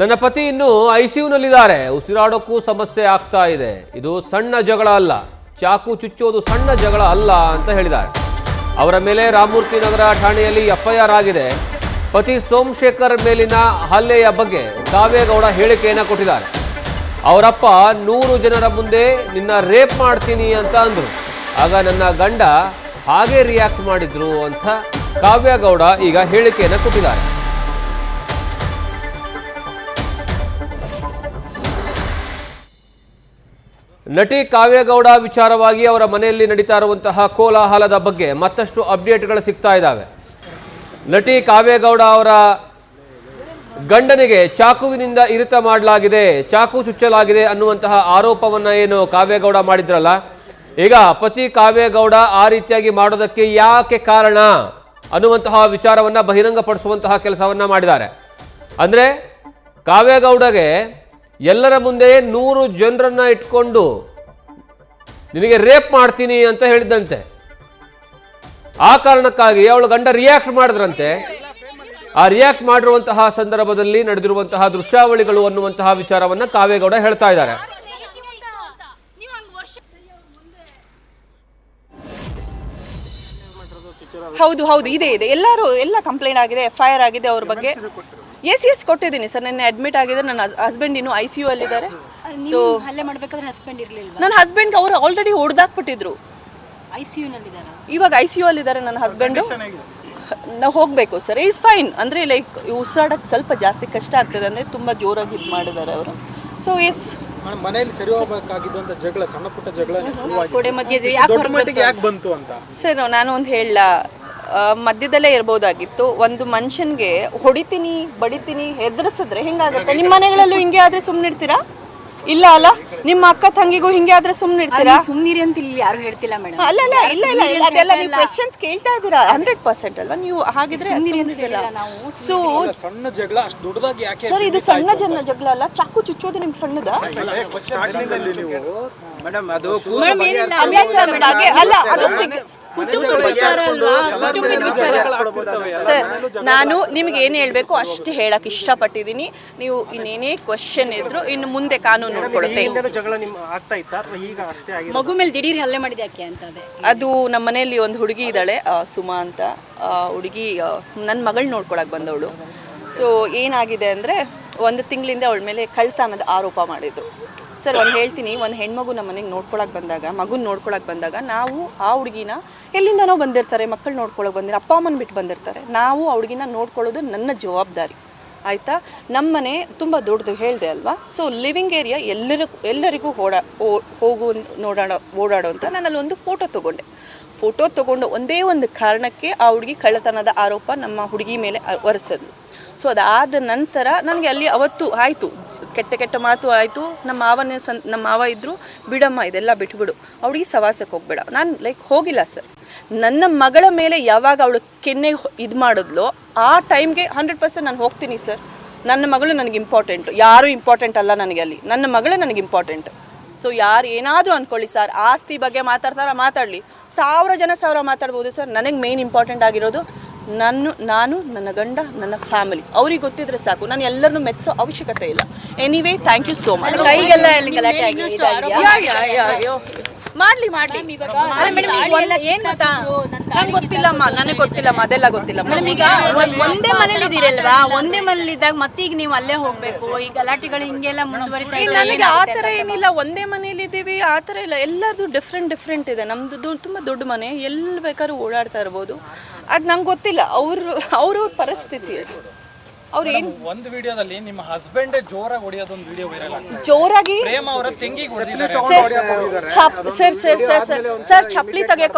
ನನ್ನ ಪತಿ ಇನ್ನು ಐಸಿಯುನಲ್ಲಿದ್ದಾರೆ, ಉಸಿರಾಡೋಕ್ಕೂ ಸಮಸ್ಯೆ ಆಗ್ತಾ ಇದೆ. ಇದು ಸಣ್ಣ ಜಗಳ ಅಲ್ಲ, ಚಾಕು ಚುಚ್ಚೋದು ಸಣ್ಣ ಜಗಳ ಅಲ್ಲ ಅಂತ ಹೇಳಿದ್ದಾರೆ. ಅವರ ಮೇಲೆ ರಾಮಮೂರ್ತಿ ನಗರ ಠಾಣೆಯಲ್ಲಿ ಎಫ್ಐಆರ್ ಆಗಿದೆ. ಪತಿ ಸೋಮಶೇಖರ್ ಮೇಲಿನ ಹಲ್ಲೆಯ ಬಗ್ಗೆ ಕಾವೇಗೌಡ ಹೇಳಿಕೆಯನ್ನು ಕೊಟ್ಟಿದ್ದಾರೆ. ಅವರಪ್ಪ 100 ಜನರ ಮುಂದೆ ನಿನ್ನ ರೇಪ್ ಮಾಡ್ತೀನಿ ಅಂತ ಅಂದ್ರು. ಆಗ ನನ್ನ ಗಂಡ ಹಾಗೆ ರಿಯಾಕ್ಟ್ ಮಾಡಿದ್ರು ಅಂತ ಕಾವೇಗೌಡ ಈಗ ಹೇಳಿಕೆಯನ್ನು ಕೊಟ್ಟಿದ್ದಾರೆ. ನಟಿ ಕಾವೇಗೌಡ ವಿಚಾರವಾಗಿ ಅವರ ಮನೆಯಲ್ಲಿ ನಡೀತಾ ಇರುವಂತಹ ಕೋಲಾಹಲದ ಬಗ್ಗೆ ಮತ್ತಷ್ಟು ಅಪ್ಡೇಟ್ಗಳು ಸಿಗ್ತಾ ಇದ್ದಾವೆ. ನಟಿ ಕಾವೇಗೌಡ ಅವರ ಗಂಡನಿಗೆ ಚಾಕುವಿನಿಂದ ಇರಿತ ಮಾಡಲಾಗಿದೆ, ಚಾಕು ಚುಚ್ಚಲಾಗಿದೆ ಅನ್ನುವಂತಹ ಆರೋಪವನ್ನ ಏನು ಕಾವೇಗೌಡ ಮಾಡಿದ್ರಲ್ಲ, ಈಗ ಪತಿ ಕಾವೇಗೌಡ ಆ ರೀತಿಯಾಗಿ ಮಾಡೋದಕ್ಕೆ ಯಾಕೆ ಕಾರಣ ಅನ್ನುವಂತಹ ವಿಚಾರವನ್ನ ಬಹಿರಂಗಪಡಿಸುವಂತಹ ಕೆಲಸವನ್ನ ಮಾಡಿದ್ದಾರೆ. ಅಂದ್ರೆ ಕಾವೇಗೌಡಗೆ ಎಲ್ಲರ ಮುಂದೆ 100 ಜನರನ್ನ ಇಟ್ಕೊಂಡು ನಿನಗೆ ರೇಪ್ ಮಾಡ್ತೀನಿ ಅಂತ ಹೇಳಿದಂತೆ. ಆ ಕಾರಣಕ್ಕಾಗಿ ಅವಳು ಗಂಡ ರಿಯಾಕ್ಟ್ ಮಾಡಿದ್ರಂತೆ. ಆ ರಿಯಾಕ್ಟ್ ಮಾಡಿರುವಂತಹ ಸಂದರ್ಭದಲ್ಲಿ ನಡೆದಿರುವಂತಹ ದೃಶ್ಯಾವಳಿಗಳು ಅನ್ನುವಂತಹ ವಿಚಾರವನ್ನ ಕಾವೇಗೌಡ ಹೇಳ್ತಾ ಇದ್ದಾರೆ. ಹೌದು ಹೌದು ಇದೆ ಎಲ್ಲ ಕಂಪ್ಲೇಂಟ್ ಆಗಿದೆ, ಎಫ್ಐಆರ್ ಆಗಿದೆ ಅವ್ರ ಬಗ್ಗೆ. ಎಸ್ ಕೊಟ್ಟಿದ್ದೀನಿ ಸರ್. ನೆನ್ನೆ ಅಡ್ಮಿಟ್ ಆಗಿದ್ದಾರೆ. ನನ್ನ ಹಸ್ಬೆಂಡ್ ಇನ್ನು ICU ಅಲ್ಲಿದ್ದಾರೆ. ಸೊ ಹಲ್ಲೆ ಮಾಡಬೇಕಾದ್ರೆ ಹಸ್ಬೆಂಡ್ ಇರಲಿಲ್ಲ. ನನ್ನ ಹಸ್ಬೆಂಡ್ ಅವರು ಆಲ್ರೆಡಿ ಹೊಡೆದಾಕ್ಬಿಟ್ಟಿದ್ರು. ICU ನಲ್ಲಿದ್ದಾರೆ. ಇವಾಗ ICU ಅಲ್ಲಿದ್ದಾರೆ ನನ್ನ ಹಸ್ಬೆಂಡ್. ನಾವು ಹೋಗ್ಬೇಕು ಸರ್. Is fine. ಅಂದ್ರೆ ಲೈಕ್ ಉಸಿರಾಡಕ್ಕೆ ಸ್ವಲ್ಪ ಜಾಸ್ತಿ ಕಷ್ಟ ಆಗ್ತದೆ, ಅಂದ್ರೆ ತುಂಬಾ ಜೋರಾಗಿ ಇದು ಮಾಡಿದ್ದಾರೆ ಅವರು. ಸೊ ಎಸ್ ಮನೆಯಲ್ಲಿ ಸರಿ ಹೋಗಬೇಕಾಗಿದ್ದಂತ ಜಗಳ, ಸಣ್ಣ ಪುಟ್ಟ ಜಗಳ ಯಾಕೆ ಬಂತು ಅಂತ ಸರ್ ನಾನು ಒಂದು ಹೇಳ, ಮಧ್ಯದಲ್ಲೇ ಇರ್ಬೋದಾಗಿತ್ತು. ಒಂದು ಮನುಷ್ಯನ್ಗೆ ಹೊಡಿತೀನಿ ಬಡಿತೀನಿ ಹೆದರ್ಸಿದ್ರೆ ಹೆಂಗಾಗುತ್ತೆ? ನಿಮ್ಮ ಮನೆಗಳಲ್ಲೂ ಹಿಂಗೆ ಆದ್ರೆ ಸುಮ್ನಿರ್ತೀರಾ? ಇಲ್ಲ ಅಲ್ಲ, ನಿಮ್ಮ ಅಕ್ಕ ತಂಗಿಗೂ ಹಿಂಗೆ ಆದ್ರೆ ಸುಮ್ನಿರ್ತೀರಾ? ಸುಮ್ನಿರಿ ಅಂತ ಇಲ್ಲಿ ಯಾರು ಹೇಳ್ತಿಲ್ಲ ಮೇಡಮ್. ಅಲ್ಲ ಅದೆಲ್ಲ ನೀವು ಕ್ವೆಶ್ಚನ್ಸ್ ಕೇಳ್ತಾ ಇದ್ದೀರಾ 100% ಅಲ್ವಾ? ನೀವು ಹಾಗಿದ್ರೆ ಸೊ ಸಣ್ಣ ಜಗಳ ಅಷ್ಟು ದೊಡ್ಡದಾಗಿ ಯಾಕೆ ಸರ್? ಇದು ಸಣ್ಣ ಜಗಳ ಅಲ್ಲ. ಚಾಕು ಚುಚ್ಚೋದು ನಿಮ್ಗೆ ಸಣ್ಣದ? ಮೇಡಮ್ ಅದು ಅಲ್ಲ, ಅದು ಸರ್ ನಾನು ನಿಮ್ಗೆ ಏನು ಹೇಳ್ಬೇಕು ಅಷ್ಟು ಹೇಳಕ್ ಇಷ್ಟಪಟ್ಟಿದ್ದೀನಿ. ನೀವು ಇನ್ನೇನೇ ಕ್ವಶನ್ ಇದ್ರು ಇನ್ನು ಮುಂದೆ ಕಾನೂನು ನೋಡ್ಕೊಳುತ್ತೆ. ಮಗು ಮೇಲೆ ದಿಢೀರ್ ಹಲ್ಲೆ ಮಾಡಿದೆ ಯಾಕೆ ಅಂತ? ಅದು ನಮ್ಮ ಮನೆಯಲ್ಲಿ ಒಂದು ಹುಡುಗಿ ಇದ್ದಾಳೆ, ಸುಮಾ ಅಂತ. ಹುಡುಗಿ ನನ್ನ ಮಗಳು ನೋಡ್ಕೊಳಕ್ ಬಂದವಳು. ಸೊ ಏನಾಗಿದೆ ಅಂದರೆ 1 ತಿಂಗಳಿಂದ ಅವಳ ಮೇಲೆ ಕಳ್ತನದ ಆರೋಪ ಮಾಡಿದ್ದು. ಸರ್ ಒಂದು ಹೇಳ್ತೀನಿ, ಒಂದು ಹೆಣ್ಮಗು ನಮ್ಮ ಮನೆಗೆ ನೋಡ್ಕೊಳಕ್ಕೆ ಬಂದಾಗ, ಮಗುನ ನೋಡ್ಕೊಳಕ್ಕೆ ಬಂದಾಗ, ನಾವು ಆ ಹುಡುಗಿನ ಎಲ್ಲಿಂದನೋ ಬಂದಿರ್ತಾರೆ, ಮಕ್ಕಳು ನೋಡ್ಕೊಳಕ್ಕೆ ಬಂದಿರೋ ಅಪ್ಪ ಅಮ್ಮನ ಬಿಟ್ಟು ಬಂದಿರ್ತಾರೆ. ನಾವು ಆ ಹುಡುಗಿನ ನೋಡ್ಕೊಳ್ಳೋದು ನನ್ನ ಜವಾಬ್ದಾರಿ, ಆಯಿತಾ? ನಮ್ಮ ಮನೆ ತುಂಬ ದೊಡ್ಡದು ಹೇಳಿದೆ ಅಲ್ವಾ? ಸೊ ಲಿವಿಂಗ್ ಏರಿಯಾ ಎಲ್ಲರಿಗೂ ಓಡಾಡೋ ಅಂತ ನಾನು ಅಲ್ಲೊಂದು ಫೋಟೋ ತೊಗೊಂಡು ಒಂದೇ ಒಂದು ಕಾರಣಕ್ಕೆ ಆ ಹುಡುಗಿ ಕಳ್ಳತನದ ಆರೋಪ ನಮ್ಮ ಹುಡುಗಿ ಮೇಲೆ ಹೊರಿಸಿದ್ಲು. ಸೊ ಅದಾದ ನಂತರ ನನಗೆ ಅಲ್ಲಿ ಅವತ್ತು ಆಯಿತು, ಕೆಟ್ಟ ಮಾತು ಆಯಿತು. ನಮ್ಮ ಮಾವ ಇದ್ದರು, ಬಿಡಮ್ಮ ಇದೆಲ್ಲ ಬಿಟ್ಬಿಡು, ಅವಳಿಗೆ ಸವಾಸಕ್ಕೆ ಹೋಗ್ಬೇಡ. ನಾನು ಹೋಗಿಲ್ಲ ಸರ್. ನನ್ನ ಮಗಳ ಮೇಲೆ ಯಾವಾಗ ಅವಳು ಕೆನ್ನೆ ಇದು ಮಾಡಿದ್ಲೋ ಆ ಟೈಮ್ಗೆ 100% ನಾನು ಹೋಗ್ತೀನಿ ಸರ್. ನನ್ನ ಮಗಳು ನನಗೆ ಇಂಪಾರ್ಟೆಂಟು, ಯಾರೂ ಇಂಪಾರ್ಟೆಂಟ್ ಅಲ್ಲ ನನಗೆ. ಅಲ್ಲಿ ನನ್ನ ಮಗಳು ನನಗೆ ಇಂಪಾರ್ಟೆಂಟ್. ಸೊ ಯಾರು ಏನಾದರೂ ಅಂದ್ಕೊಳ್ಳಿ ಸರ್, ಆಸ್ತಿ ಬಗ್ಗೆ ಮಾತಾಡಲಿ, 1000 ಜನ ಮಾತಾಡ್ಬೋದು ಸರ್. ನನಗೆ ಮೇನ್ ಇಂಪಾರ್ಟೆಂಟ್ ಆಗಿರೋದು ನಾನು ನನ್ನ ಗಂಡ, ನನ್ನ ಫ್ಯಾಮಿಲಿ. ಅವ್ರಿಗೆ ಗೊತ್ತಿದ್ರೆ ಸಾಕು. ನಾನು ಎಲ್ಲರನ್ನೂ ಮೆಚ್ಚೋ ಅವಶ್ಯಕತೆ ಇಲ್ಲ. Anyway thank you so much. ಕೈಗೆಲ್ಲ ಗಲಾಟೆ ಆಗಿ ಮಾಡ್ಲಿ ನನಗೆ ಗೊತ್ತಿಲ್ಲಮ್ಮ, ಅದೆಲ್ಲ ಗೊತ್ತಿಲ್ಲಮ್ಮ. ಈಗ ಒಂದೇ ಮನೇಲಿ ಇದೀರಲ್ವಾ? ಒಂದೇ ಮನೇಲಿ ಇದ್ದಾಗ ಮತ್ತೀಗ ನೀವು ಅಲ್ಲೇ ಹೋಗ್ಬೇಕು, ಈ ಗಲಾಟೆಗಳು ಹಿಂಗೆಲ್ಲ ಮುಂದುವರಿತಾ ಇದೆ. ನನಗೆ ಆ ಥರ ಏನಿಲ್ಲ, ಒಂದೇ ಮನೇಲಿ ಇದ್ದೀವಿ ಆ ಥರ ಇಲ್ಲ. ಎಲ್ಲರದು ಡಿಫ್ರೆಂಟ್ ಇದೆ. ನಮ್ದು ತುಂಬ ದೊಡ್ಡ ಮನೆ, ಎಲ್ಲಿ ಬೇಕಾದ್ರೂ ಓಡಾಡ್ತಾ ಇರ್ಬೋದು. ಅದು ನಂಗೆ ಗೊತ್ತಿಲ್ಲ, ಅವ್ರವ್ರ ಪರಿಸ್ಥಿತಿ. ಅವ್ರು ಏನು ಒಂದು ವಿಡಿಯೋದಲ್ಲಿ ನಿಮ್ಮ ಹಸ್ಬೆಂಡ್ ಜೋರಾಗಿ ಹೊಡೆಯೋದು ಒಂದು ವಿಡಿಯೋ ವೈರಲ್ ಆಗ್ತಿದೆ. ಜೋರಾಗಿ ಪ್ರೇಮ ಅವರ ತಂಗಿಗೆ ಹೊಡೆದಿದ್ದಾರೆ ಸರ್. ಚಪ್ಪಲಿ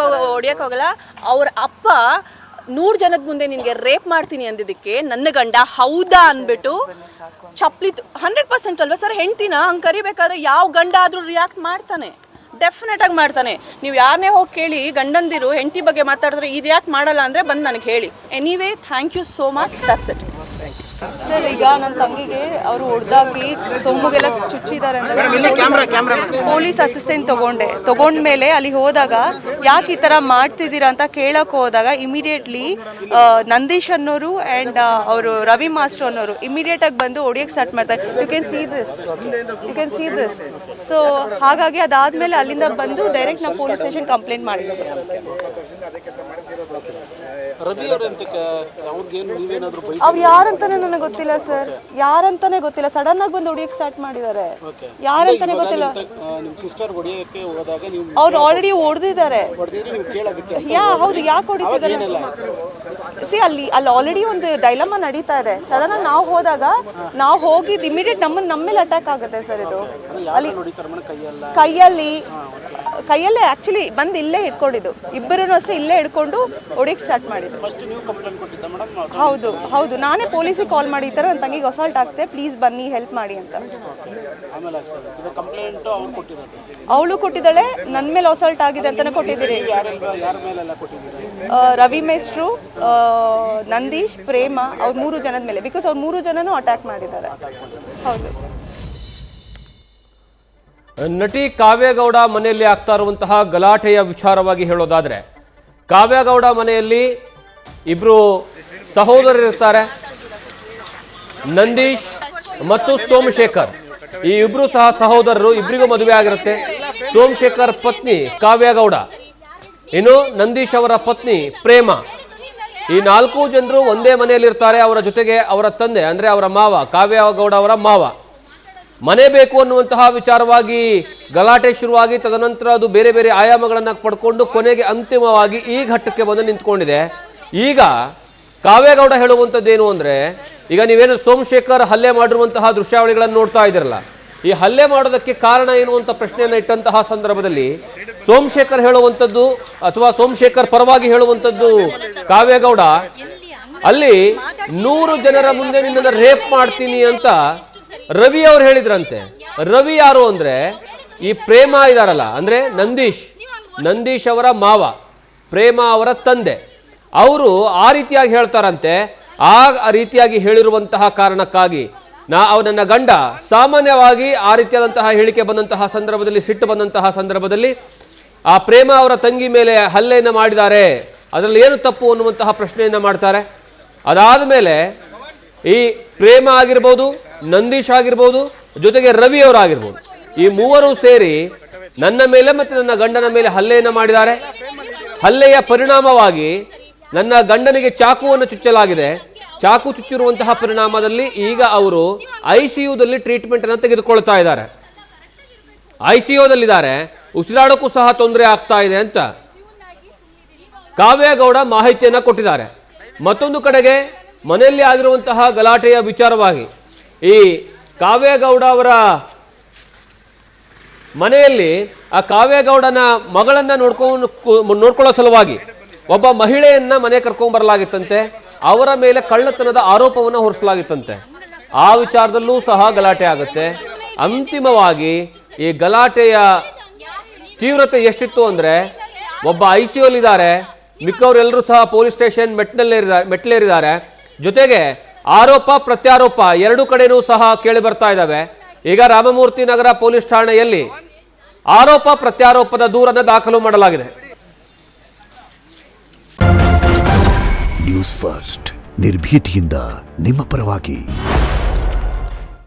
ಹೊಡಿಯಕ್ಕೆ ಹೋಗಲ್ಲ. ಅವ್ರ ಅಪ್ಪ 100 ಜನದ ಮುಂದೆ ನಿನ್ಗೆ ರೇಪ್ ಮಾಡ್ತೀನಿ ಅಂದಿದ್ದಕ್ಕೆ ನನ್ನ ಗಂಡ ಹೌದಾ ಅಂದ್ಬಿಟ್ಟು ಚಪ್ಪಲಿ 100% ಅಲ್ವಾ ಸರ್? ಹೆಂಡ್ತಿನ ಹಂಗೆ ಕರಿಬೇಕಾದ್ರೆ ಯಾವ ಗಂಡ ಆದ್ರೂ ರಿಯಾಕ್ಟ್ ಮಾಡ್ತಾನೆ, ಡೆಫಿನೆಟ್ ಆಗಿ ಮಾಡ್ತಾನೆ. ನೀವು ಯಾರನ್ನೇ ಹೋಗಿ ಕೇಳಿ, ಗಂಡಂದಿರು ಹೆಂಡತಿ ಬಗ್ಗೆ ಮಾತಾಡಿದ್ರೆ ಈ ರಿಯಾಕ್ಟ್ ಮಾಡಲ್ಲ ಅಂದರೆ ಬಂದು ನನಗೆ ಹೇಳಿ. Anyway thank you so much. That's it. Sir ಈಗ ನನ್ನ ತಂಗಿಗೆ ಅವರು ಹೊಡೆದಾಕಿ ಸೊಮ್ಮಿಗೆಲ್ಲ ಚುಚ್ಚಿದ್ದಾರೆ ಅಂತ ಪೊಲೀಸ್ ಅಸಿಸ್ಟೆಂಟ್ ತಗೊಂಡ್ಮೇಲೆ ಅಲ್ಲಿ ಹೋದಾಗ ಯಾಕೆ ಈ ತರ ಮಾಡ್ತಿದ್ದೀರಾ ಅಂತ ಕೇಳಕ್ ಹೋದಾಗ ಇಮಿಡಿಯೇಟ್ಲಿ ನಂದೀಶ್ ಅನ್ನೋರು ಅಂಡ್ ಅವರು ರವಿ ಮಾಸ್ಟರ್ ಅನ್ನೋರು ಇಮಿಡಿಯೇಟ್ ಆಗಿ ಬಂದು ಹೊಡಿಯಕ್ಕೆ ಸ್ಟಾರ್ಟ್ ಮಾಡ್ತಾರೆ. You can see this so ಹಾಗಾಗಿ ಅದಾದ್ಮೇಲೆ ಅಲ್ಲಿಂದ ಬಂದು ಡೈರೆಕ್ಟ್ ನಾವು ಪೊಲೀಸ್ ಸ್ಟೇಷನ್ ಕಂಪ್ಲೇಂಟ್ ಮಾಡಿದ್ವಿ. ಅವ್ರು ಯಾರಂತಾನೆ ನನಗೆ ಗೊತ್ತಿಲ್ಲ ಸರ್, ಯಾರಂತಾನೆ ಗೊತ್ತಿಲ್ಲ. ಸಡನ್ ಆಗಿ ಬಂದು ಹೊಡಿಯಕ್ಕೆ ಸ್ಟಾರ್ಟ್ ಮಾಡಿದ್ದಾರೆ. ಯಾರಂತಾನೆ ಗೊತ್ತಿಲ್ಲ. ಅವ್ರು ಆಲ್ರೆಡಿ ಹೊಡೆದಿದ್ದಾರೆ. ಹೌದು, ಯಾಕೆ ಹೊಡಿತಿದ್ದಾರೆ? ಅಲ್ಲಿ ಆಲ್ರೆಡಿ ಒಂದು ಡೈಲಮಾ ನಡೀತಾ ಇದೆ. ಸಡನ್ ಆಗಿ ನಾವು ಹೋದಾಗ ನಾವು ಹೋಗಿದ್ದು ಇಮಿಡಿಯೇಟ್ ನಮ್ಮ ಮೇಲೆ ಅಟ್ಯಾಕ್ ಆಗುತ್ತೆ ಸರ್. ಇದು ಅಲ್ಲಿ ಕೈಯಲ್ಲೇ ಆಕ್ಚುಲಿ ಬಂದು ಇಲ್ಲೇ ಹಿಡ್ಕೊಂಡಿದ್ದು, ಇಬ್ಬರೂ ಅಷ್ಟೇ ಇಲ್ಲೇ ಹಿಡ್ಕೊಂಡು ಹೊಡಿಯಕ್ಕೆ ಸ್ಟಾರ್ಟ್ ಮಾಡಿದ್ದು. ಹೌದು, ನಾನೇ ಪೊಲೀಸಿಗೆ ಕಾಲ್ ಮಾಡಿ ಈ ಥರ ನನ್ನ ತಂಗಿಗೆ ಅಸಾಲ್ಟ್ ಆಗ್ತೆ, ಪ್ಲೀಸ್ ಬನ್ನಿ ಹೆಲ್ಪ್ ಮಾಡಿ ಅಂತ. ಅವಳು ಕೊಟ್ಟಿದ್ದಾಳೆ, ನನ್ನ ಮೇಲೆ ಅಸಾಲ್ಟ್ ಆಗಿದೆ ಅಂತಾನೆ ಕೊಟ್ಟಿದ್ದೀರಿ. ರವಿ ಮೇಸ್ಟ್ರು, ನಂದೀಶ್, ಪ್ರೇಮ, ಅವ್ರ 3 ಜನದ ಮೇಲೆ, ಬಿಕಾಸ್ ಅವ್ರು 3 ಜನನೂ ಅಟ್ಯಾಕ್ ಮಾಡಿದ್ದಾರೆ. ಹೌದು. ನಟಿ ಕಾವ್ಯಗೌಡ ಮನೆಯಲ್ಲಿ ಆಗ್ತಾ ಇರುವಂತಹ ಗಲಾಟೆಯ ವಿಚಾರವಾಗಿ ಹೇಳೋದಾದ್ರೆ, ಕಾವ್ಯಗೌಡ ಮನೆಯಲ್ಲಿ ಇಬ್ರು ಸಹೋದರರಿರ್ತಾರೆ, ನಂದೀಶ್ ಮತ್ತು ಸೋಮಶೇಖರ್. ಈ ಇಬ್ರು ಸಹ ಸಹೋದರರು, ಇಬ್ಬರಿಗೂ ಮದುವೆ ಆಗಿರುತ್ತೆ. ಸೋಮಶೇಖರ್ ಪತ್ನಿ ಕಾವ್ಯಗೌಡ, ಇನ್ನು ನಂದೀಶ್ ಅವರ ಪತ್ನಿ ಪ್ರೇಮ. ಈ 4 ಜನರು ಒಂದೇ ಮನೆಯಲ್ಲಿ ಇರ್ತಾರೆ. ಅವರ ಜೊತೆಗೆ ಅವರ ತಂದೆ ಅಂದ್ರೆ ಅವರ ಮಾವ, ಕಾವ್ಯಗೌಡ ಅವರ ಮಾವ. ಮನೆ ಬೇಕು ಅನ್ನುವಂತಹ ವಿಚಾರವಾಗಿ ಗಲಾಟೆ ಶುರುವಾಗಿ ತದನಂತರ ಅದು ಬೇರೆ ಬೇರೆ ಆಯಾಮಗಳನ್ನು ಪಡ್ಕೊಂಡು ಕೊನೆಗೆ ಅಂತಿಮವಾಗಿ ಈ ಘಟ್ಟಕ್ಕೆ ಬಂದು ನಿಂತ್ಕೊಂಡಿದೆ. ಈಗ ಕಾವ್ಯಗೌಡ ಹೇಳುವಂಥದ್ದೇನು ಅಂದರೆ, ಈಗ ನೀವೇನು ಸೋಮಶೇಖರ್ ಹಲ್ಲೆ ಮಾಡಿರುವಂತಹ ದೃಶ್ಯಾವಳಿಗಳನ್ನು ನೋಡ್ತಾ ಇದ್ದೀರಲ್ಲ, ಈ ಹಲ್ಲೆ ಮಾಡೋದಕ್ಕೆ ಕಾರಣ ಏನು ಅಂತ ಪ್ರಶ್ನೆಯನ್ನು ಇಟ್ಟಂತಹ ಸಂದರ್ಭದಲ್ಲಿ ಸೋಮಶೇಖರ್ ಹೇಳುವಂಥದ್ದು ಅಥವಾ ಸೋಮಶೇಖರ್ ಪರವಾಗಿ ಹೇಳುವಂಥದ್ದು ಕಾವ್ಯಗೌಡ, ಅಲ್ಲಿ 100 ಜನರ ಮುಂದೆ ನಿನ್ನನ್ನು ರೇಪ್ ಮಾಡ್ತೀನಿ ಅಂತ ರವಿ ಅವ್ರು ಹೇಳಿದ್ರಂತೆ. ರವಿ ಯಾರು ಅಂದ್ರೆ ಈ ಪ್ರೇಮ ಇದಾರಲ್ಲ, ಅಂದ್ರೆ ನಂದೀಶ್ ಅವರ ಮಾವ, ಪ್ರೇಮ ಅವರ ತಂದೆ. ಅವರು ಆ ರೀತಿಯಾಗಿ ಹೇಳ್ತಾರಂತೆ. ಆ ರೀತಿಯಾಗಿ ಹೇಳಿರುವಂತಹ ಕಾರಣಕ್ಕಾಗಿ ನನ್ನ ಗಂಡ ಸಾಮಾನ್ಯವಾಗಿ ಆ ರೀತಿಯಾದಂತಹ ಹೇಳಿಕೆ ಬಂದಂತಹ ಸಂದರ್ಭದಲ್ಲಿ, ಸಿಟ್ಟು ಬಂದಂತಹ ಸಂದರ್ಭದಲ್ಲಿ ಆ ಪ್ರೇಮ ಅವರ ತಂಗಿ ಮೇಲೆ ಹಲ್ಲೆಯನ್ನು ಮಾಡಿದ್ದಾರೆ, ಅದರಲ್ಲಿ ಏನು ತಪ್ಪು ಅನ್ನುವಂತಹ ಪ್ರಶ್ನೆಯನ್ನು ಮಾಡ್ತಾರೆ. ಅದಾದ ಮೇಲೆ ಈ ಪ್ರೇಮ ಆಗಿರ್ಬೋದು, ನಂದೀಶ್ ಆಗಿರ್ಬೋದು, ಜೊತೆಗೆ ರವಿ ಅವರಾಗಿರ್ಬೋದು, ಈ 3 ಸೇರಿ ನನ್ನ ಮೇಲೆ ಮತ್ತು ನನ್ನ ಗಂಡನ ಮೇಲೆ ಹಲ್ಲೆಯನ್ನು ಮಾಡಿದ್ದಾರೆ. ಹಲ್ಲೆಯ ಪರಿಣಾಮವಾಗಿ ನನ್ನ ಗಂಡನಿಗೆ ಚಾಕುವನ್ನು ಚುಚ್ಚಲಾಗಿದೆ. ಚಾಕು ಚುಚ್ಚಿರುವಂತಹ ಪರಿಣಾಮದಲ್ಲಿ ಈಗ ಅವರು ICUದಲ್ಲಿ ಟ್ರೀಟ್ಮೆಂಟ್ ಅನ್ನು ತೆಗೆದುಕೊಳ್ತಾ ಇದ್ದಾರೆ. ICUದಲ್ಲಿದ್ದಾರೆ, ಉಸಿರಾಡೋಕ್ಕೂ ಸಹ ತೊಂದರೆ ಆಗ್ತಾ ಇದೆ ಅಂತ ಕಾವ್ಯಗೌಡ ಮಾಹಿತಿಯನ್ನು ಕೊಟ್ಟಿದ್ದಾರೆ. ಮತ್ತೊಂದು ಕಡೆಗೆ ಮನೆಯಲ್ಲಿ ಆಗಿರುವಂತಹ ಗಲಾಟೆಯ ವಿಚಾರವಾಗಿ ಈ ಕಾವ್ಯಗೌಡ ಅವರ ಮನೆಯಲ್ಲಿ ಆ ಕಾವ್ಯಗೌಡನ ಮಗಳನ್ನ ನೋಡ್ಕೊಳ್ಳೋ ಸಲುವಾಗಿ ಒಬ್ಬ ಮಹಿಳೆಯನ್ನ ಮನೆ ಕರ್ಕೊಂಡ್ಬರಲಾಗಿತ್ತಂತೆ. ಅವರ ಮೇಲೆ ಕಳ್ಳತನದ ಆರೋಪವನ್ನು ಹೊರಿಸಲಾಗಿತ್ತಂತೆ. ಆ ವಿಚಾರದಲ್ಲೂ ಸಹ ಗಲಾಟೆ ಆಗುತ್ತೆ. ಅಂತಿಮವಾಗಿ ಈ ಗಲಾಟೆಯ ತೀವ್ರತೆ ಎಷ್ಟಿತ್ತು ಅಂದ್ರೆ, ಒಬ್ಬ ICUಲಿದ್ದಾರೆ, ಮಿಕ್ಕವರೆಲ್ಲರೂ ಸಹ ಪೊಲೀಸ್ ಸ್ಟೇಷನ್ ಮೆಟ್ಲೇರಿದ್ದಾರೆ. ಜೊತೆಗೆ ಆರೋಪ ಪ್ರತ್ಯಾರೋಪ 2 ಕಡೆನೂ ಸಹ ಕೇಳಿ ಬರ್ತಾ ಇದ್ದಾವೆ. ಈಗ ರಾಮಮೂರ್ತಿ ನಗರ ಪೊಲೀಸ್ ಠಾಣೆಯಲ್ಲಿ ಆರೋಪ ಪ್ರತ್ಯಾರೋಪದ ದೂರನ್ನು ದಾಖಲು ಮಾಡಲಾಗಿದೆ. ನ್ಯೂಸ್ ಫಸ್ಟ್, ನಿರ್ಭೀತಿಯಿಂದ ನಿಮ್ಮ ಪರವಾಗಿ.